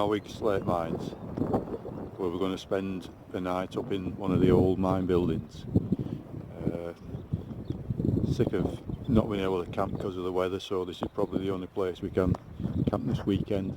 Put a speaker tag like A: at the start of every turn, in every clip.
A: Norwich slate mines, where we're going to spend a night up in one of the old mine buildings. Sick of not being able to camp because of the weather, so this is probably the only place we can camp this weekend.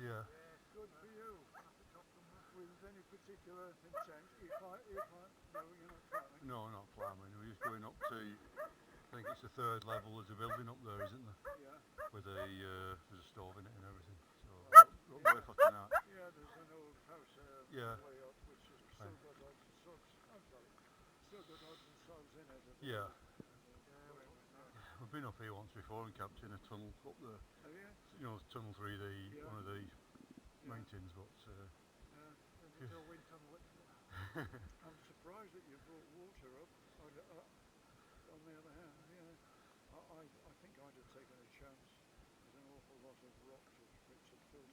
A: Yeah.
B: Good for you. With any particular intent, you can't, no, you're not climbing.
A: No, not climbing. We're just going up to, I think it's the third level. There's a building up there, isn't there?
B: Yeah.
A: With there's a stove in it and everything. So we're up there for tonight.
B: Yeah, there's an old house
A: Yeah.
B: way up which has still got odds and sods. I'm sorry. Still got odds and sods in it.
A: Yeah. We've been up here once before and camped in a tunnel up there.
B: Have you?
A: You know, tunnel through
B: Yeah.
A: one of the mountains, but
B: There's no wind tunnel. I'm surprised that you brought water up. On the other hand, I think I'd have taken a chance. There's an awful lot of rocks which have filtered through.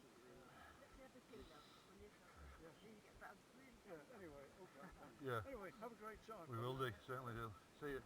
B: Yeah, anyway, okay.
A: yeah,
B: Anyway, have a great time.
A: we will do, certainly do. See you.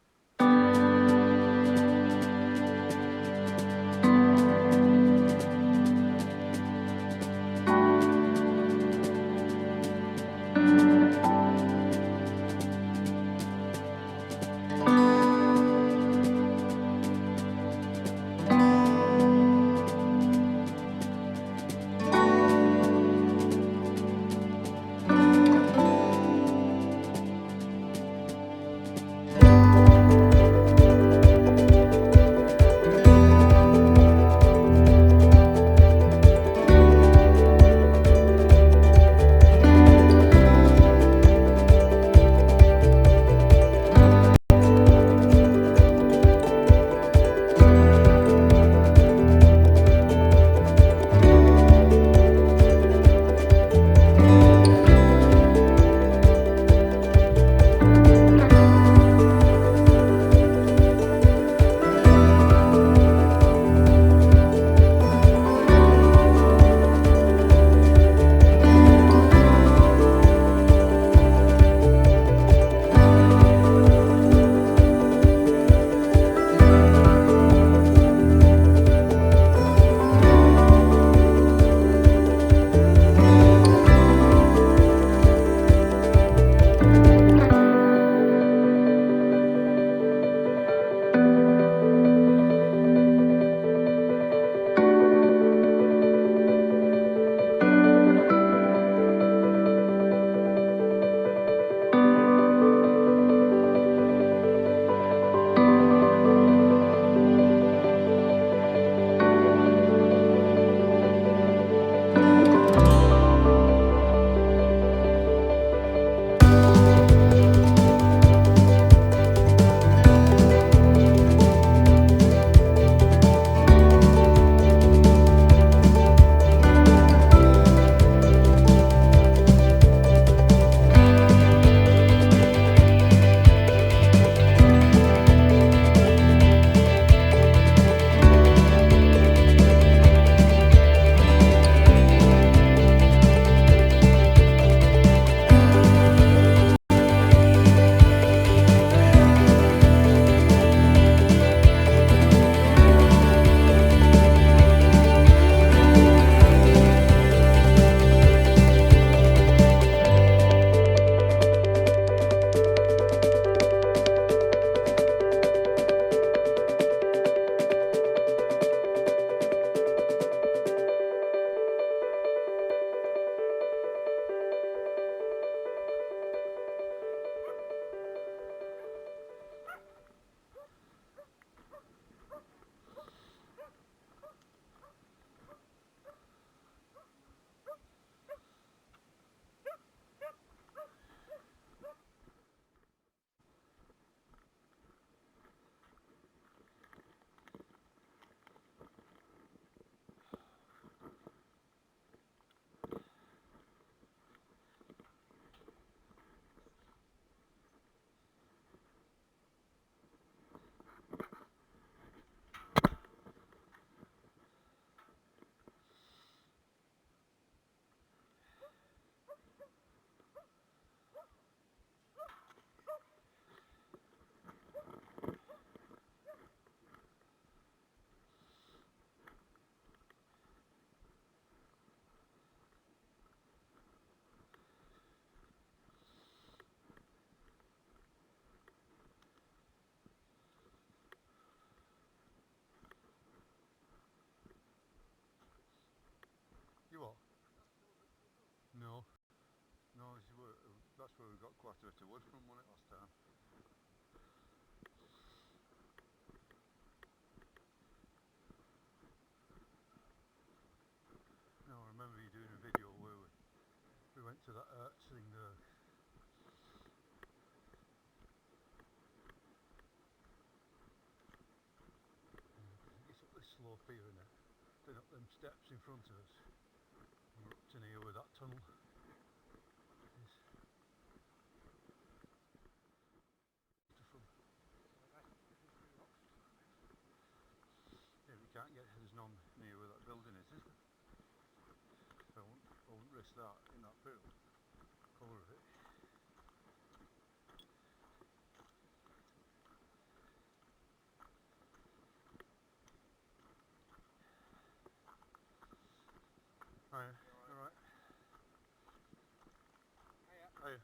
A: where we got quite a bit of wood from, wasn't it, last time? No, I remember you doing a video where we went to that thing there. It's up this slope here and then up them steps in front of us. And we're up to near where that tunnel is. Yeah, we can't get, there's none near where that building is there? I won't risk that in that pool. Colour of it. Hiya, alright. Hiya.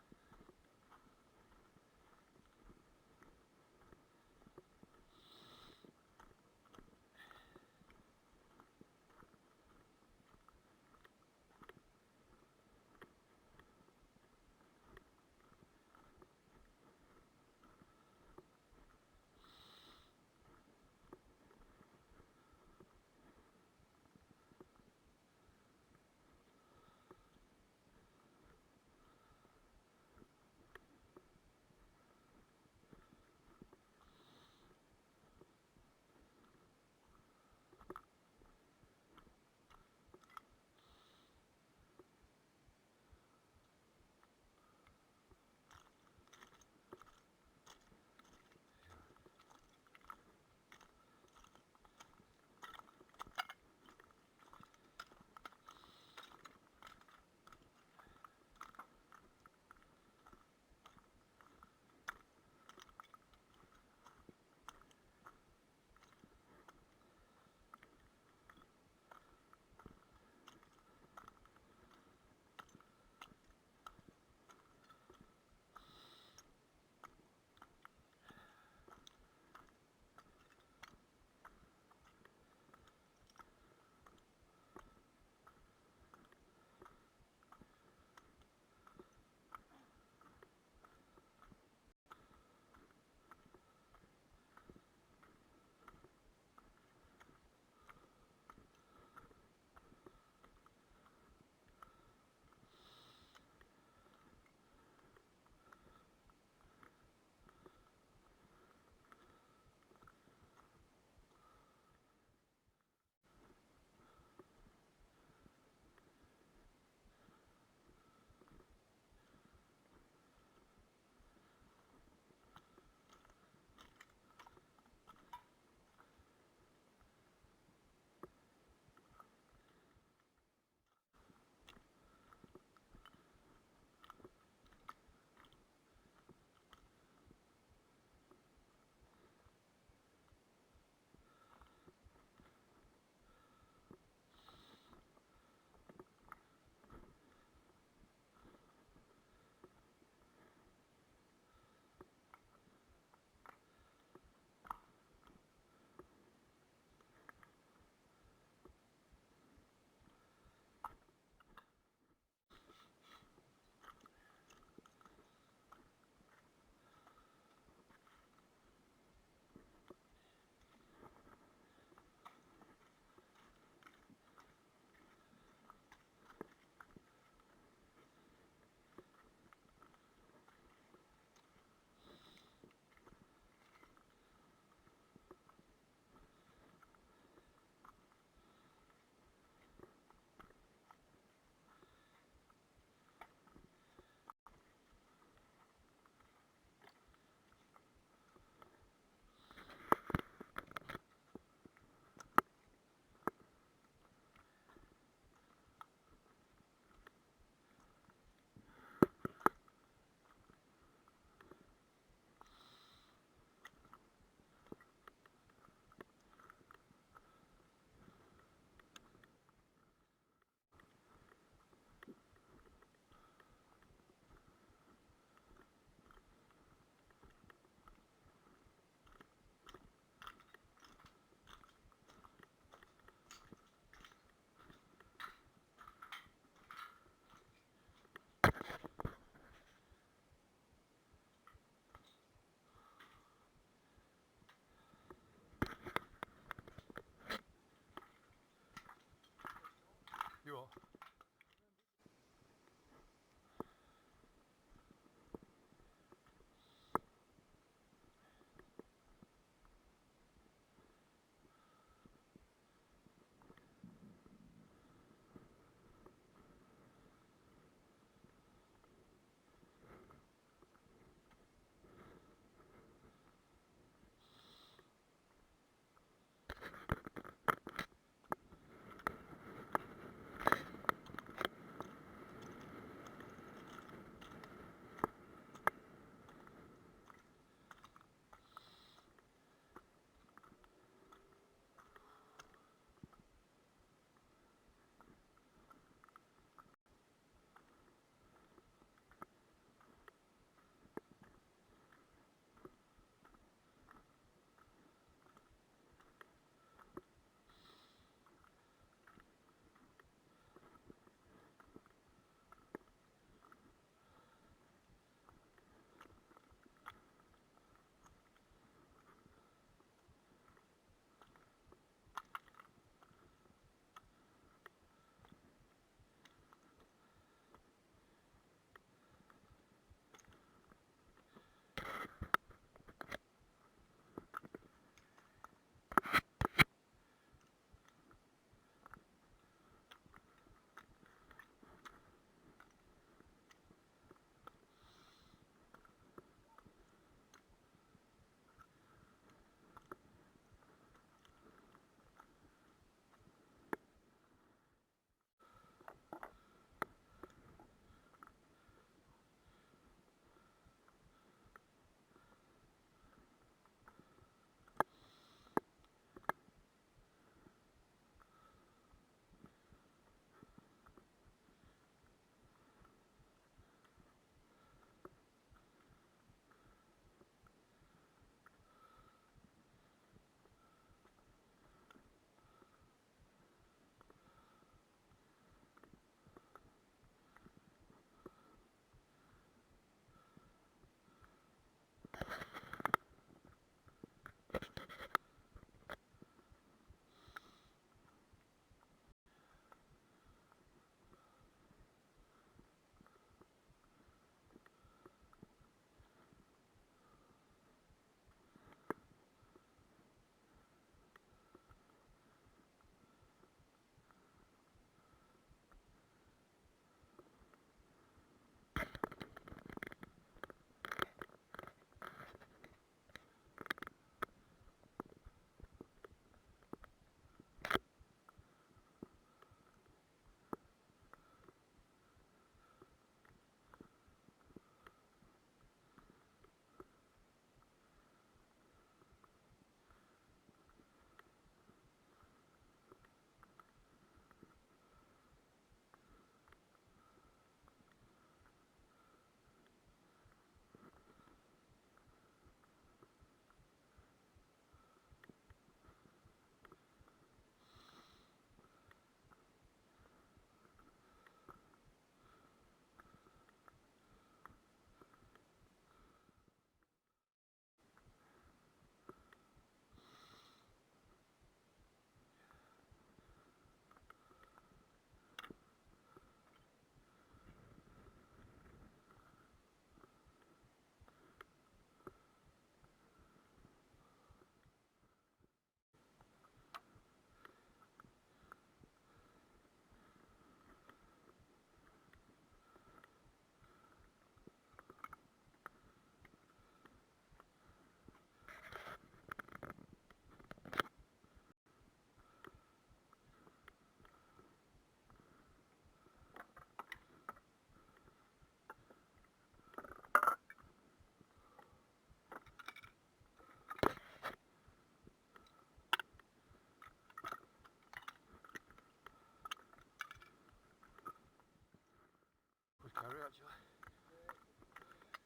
A: actually.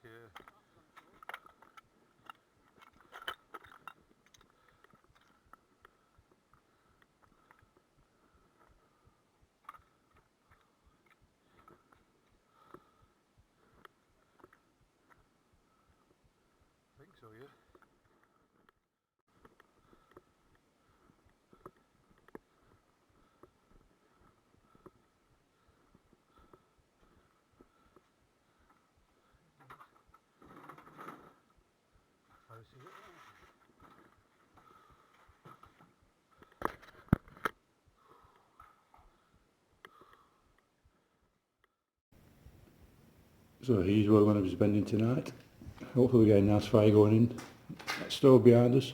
A: Yeah. I think so, yeah. I see it.
C: So here's where we're going to be spending tonight. Hopefully we get a nice fire going in. That stove behind us.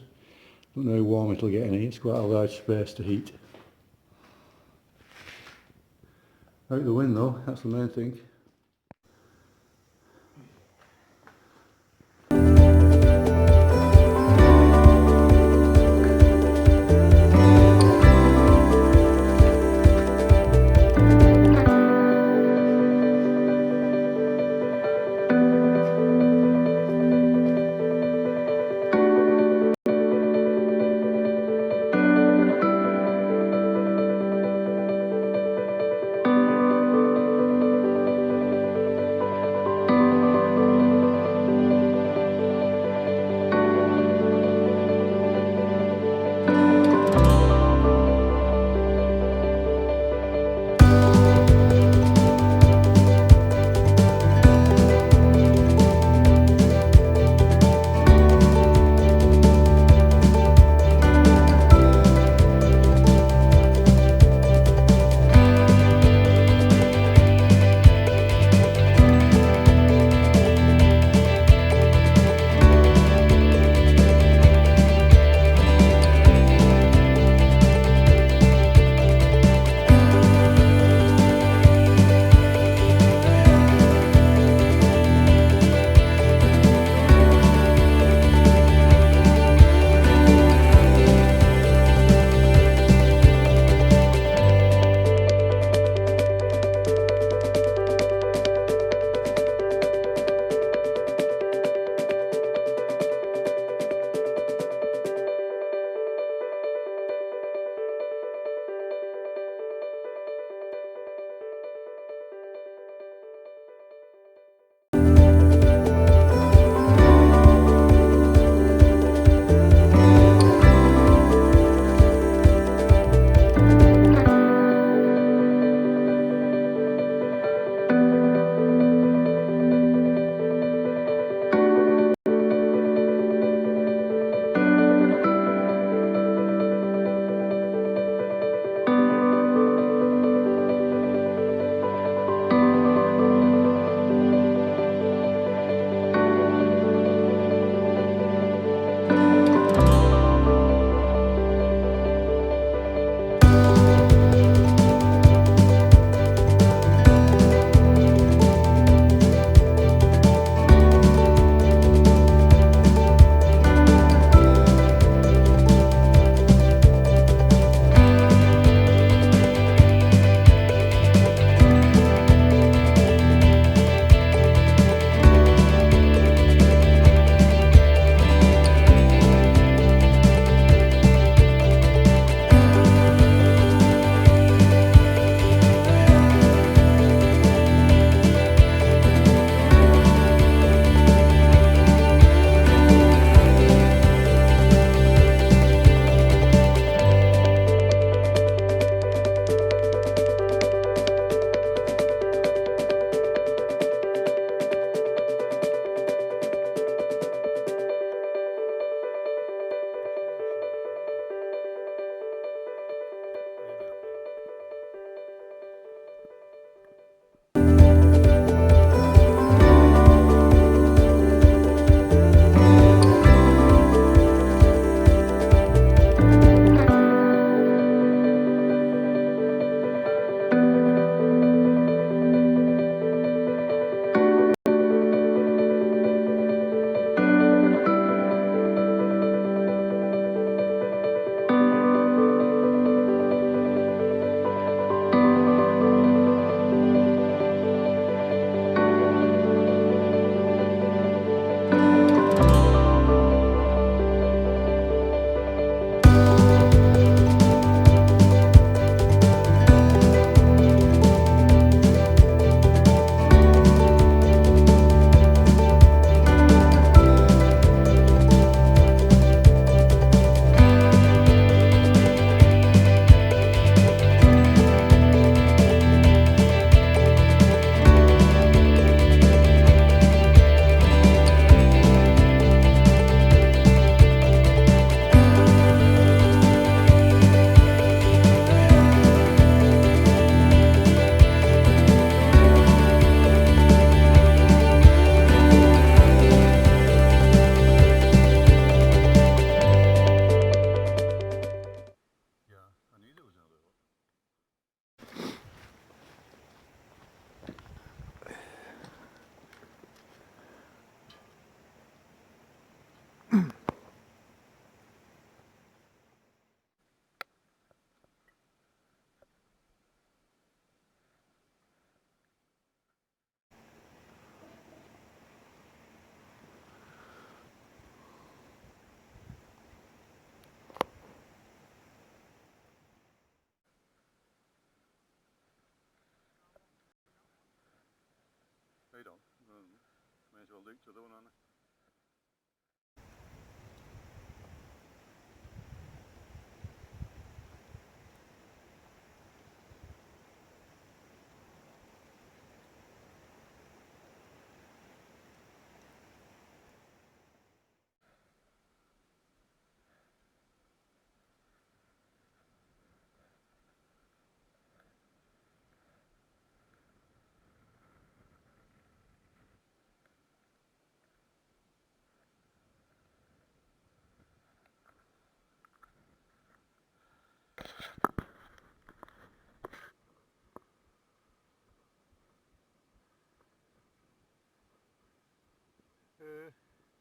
C: Don't know how warm it'll get in here, it's quite a large space to heat. Out the wind though, that's the main thing.
A: Head on. May as well do each other one, aren't they?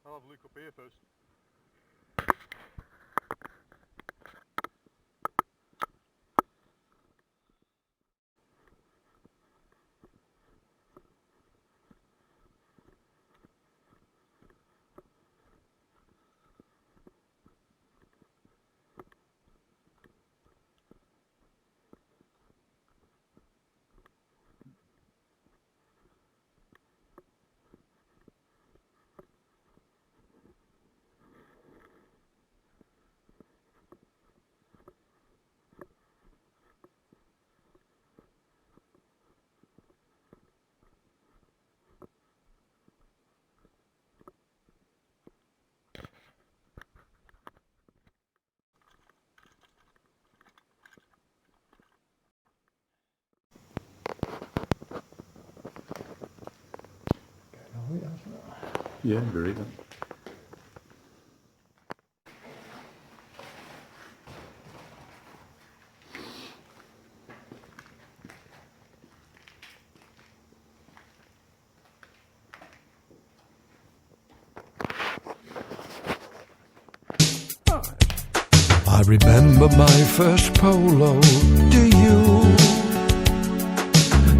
A: I'll have a look up here first.
C: Yeah, great.
D: I remember my first polo, do you?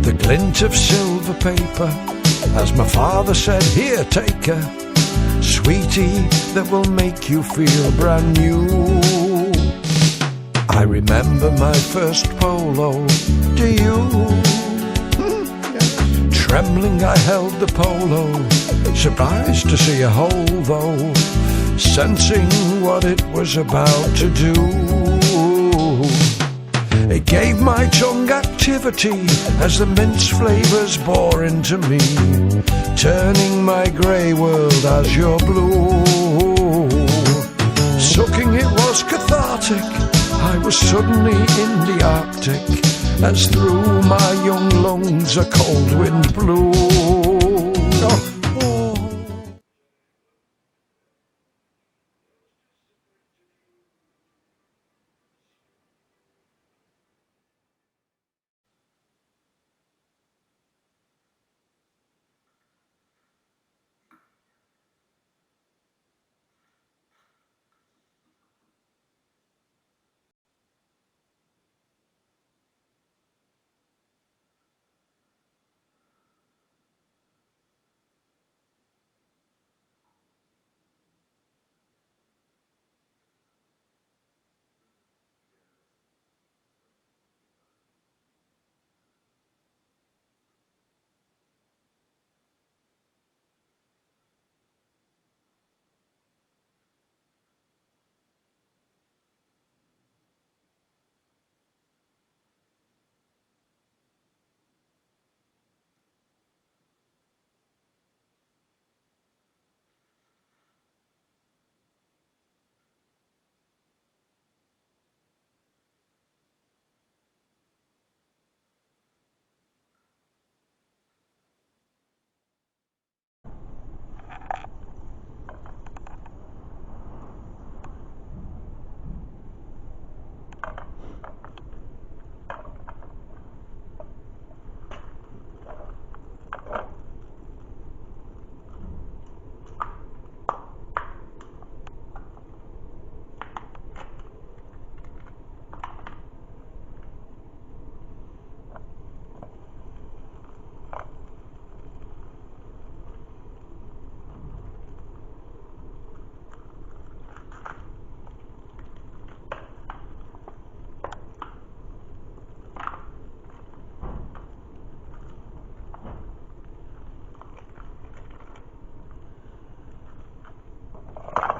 D: The glint of silver paper, as my father said, here, take her, sweetie, that will make you feel brand new. I remember my first polo, do you? Trembling I held the polo, surprised to see a hole though, sensing what it was about to do. It gave my tongue activity as the mince flavours bore into me, turning my grey world azure blue. Sucking it was cathartic, I was suddenly in the Arctic, as through my young lungs a cold wind blew.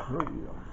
C: Right.